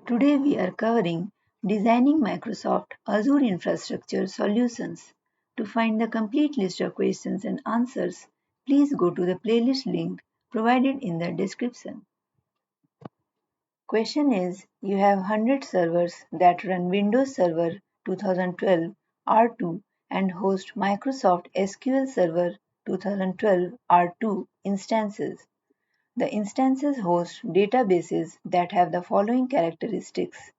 Today we are covering designing Microsoft Azure infrastructure solutions. To find the complete list of questions and answers, please go to the playlist link provided in the description. Question is, you have 100 servers that run Windows Server 2012 R2 and host Microsoft SQL Server 2012 R2 instances. The instances host databases that have the following characteristics.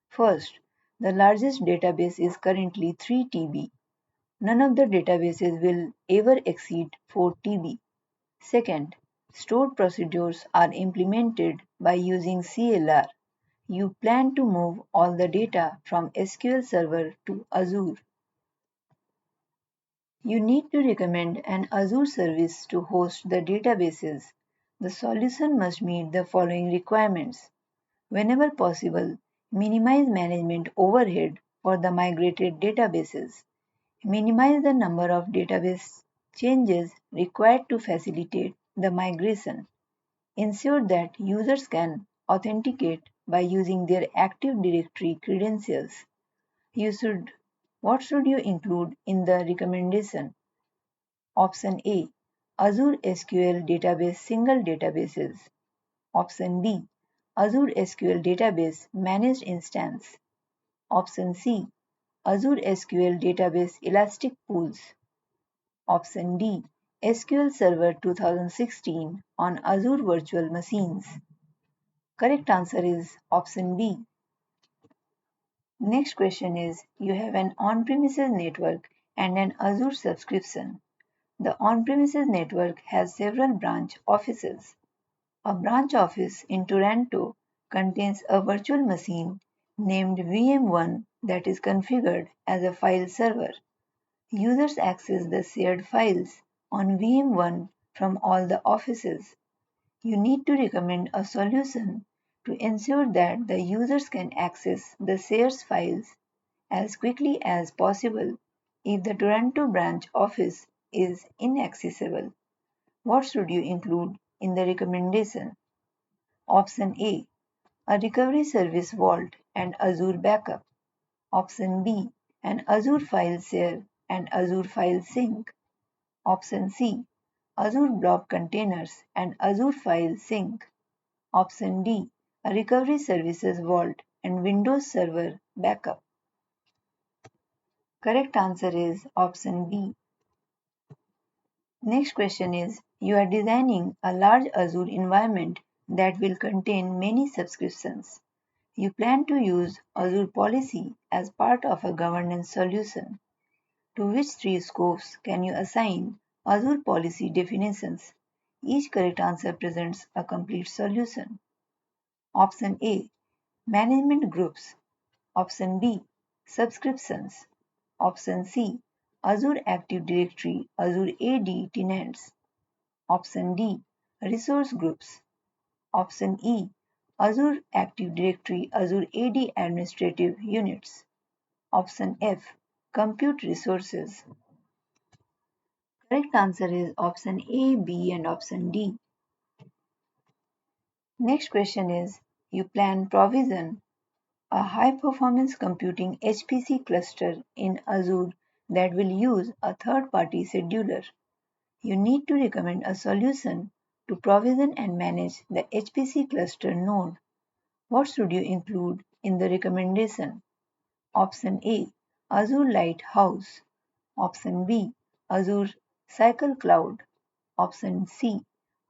First, the largest database is currently 3 TB. None of the databases will ever exceed 4 TB. Second, stored procedures are implemented by using CLR. You plan to move all the data from SQL Server to Azure. You need to recommend an Azure service to host the databases. The solution must meet the following requirements. Whenever possible, minimize management overhead for the migrated databases. Minimize the number of database changes required to facilitate the migration. Ensure that users can authenticate by using their Active Directory credentials. You should What should you include in the recommendation? Option A, Azure SQL Database Single Databases. Option B, Azure SQL Database Managed Instance. Option C, Azure SQL Database Elastic Pools. Option D, SQL Server 2016 on Azure Virtual Machines. Correct answer is option B. Next question is, you have an on-premises network and an Azure subscription. The on-premises network has several branch offices. A branch office in Toronto contains a virtual machine named VM1 that is configured as a file server. Users access the shared files on VM1 from all the offices. You need to recommend a solution to ensure that the users can access the shared files as quickly as possible if the Toronto branch office is inaccessible. What should you include in the recommendation? Option A recovery service vault and Azure backup. Option B, an Azure file share and Azure file sync. Option C, Azure blob containers and Azure file sync. Option D, a recovery services vault and Windows Server backup. Correct answer is option B. Next question is, you are designing a large Azure environment that will contain many subscriptions. You plan to use Azure Policy as part of a governance solution. To which three scopes can you assign Azure Policy definitions? Each correct answer presents a complete solution. Option A, Management Groups. Option B, Subscriptions. Option C, Azure Active Directory, Azure AD tenants. Option D, Resource Groups. Option E, Azure Active Directory, Azure AD administrative units. Option F, Compute Resources. Correct answer is option A, B, and option D. Next question is, you plan provision a high performance computing HPC cluster in Azure that will use a third party scheduler. You need to recommend a solution to provision and manage the HPC cluster node. What should you include in the recommendation? Option A, Azure Lighthouse. Option B, Azure Cycle Cloud. Option C,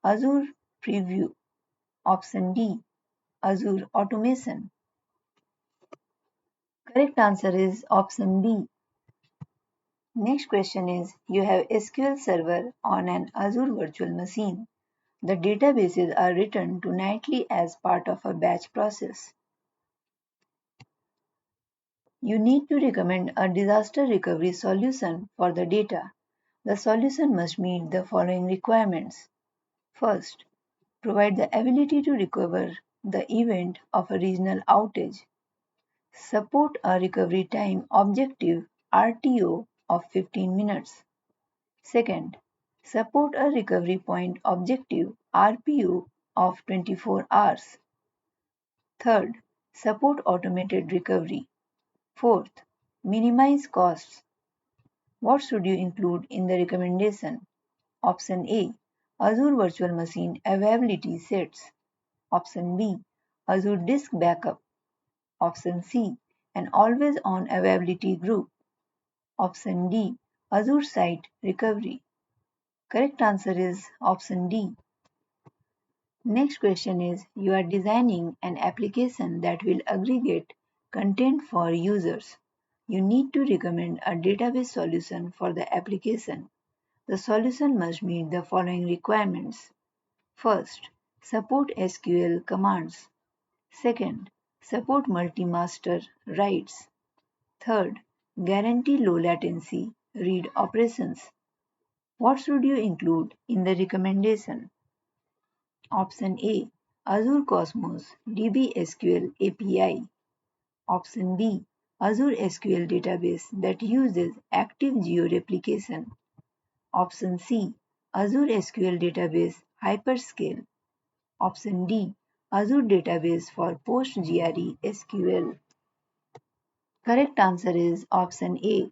Azure Preview. Option D, Azure Automation. Correct answer is option B. Next question is, you have SQL Server on an Azure virtual machine. The databases are written to nightly as part of a batch process. You need to recommend a disaster recovery solution for the data. The solution must meet the following requirements. First, provide the ability to recover the event of a regional outage. Support a recovery time objective RTO of 15 minutes. Second, support a recovery point objective RPO of 24 hours. Third, Support automated recovery. Fourth, minimize costs. What should you include in the recommendation? Option A. Azure Virtual Machine Availability Sets. Option B. Azure Disk Backup. Option C. An always-on availability group. Option D. Azure Site Recovery. Correct answer is option D. Next question is, you are designing an application that will aggregate content for users. You need to recommend a database solution for the application. The solution must meet the following requirements. First, support SQL commands. Second, support multi-master writes. Third, guarantee low latency read operations. What should you include in the recommendation? Option A. Azure Cosmos DB SQL API. Option B. Azure SQL database that uses active geo-replication. Option C. Azure SQL database hyperscale. Option D. Azure database for PostgreSQL. Correct answer is option A.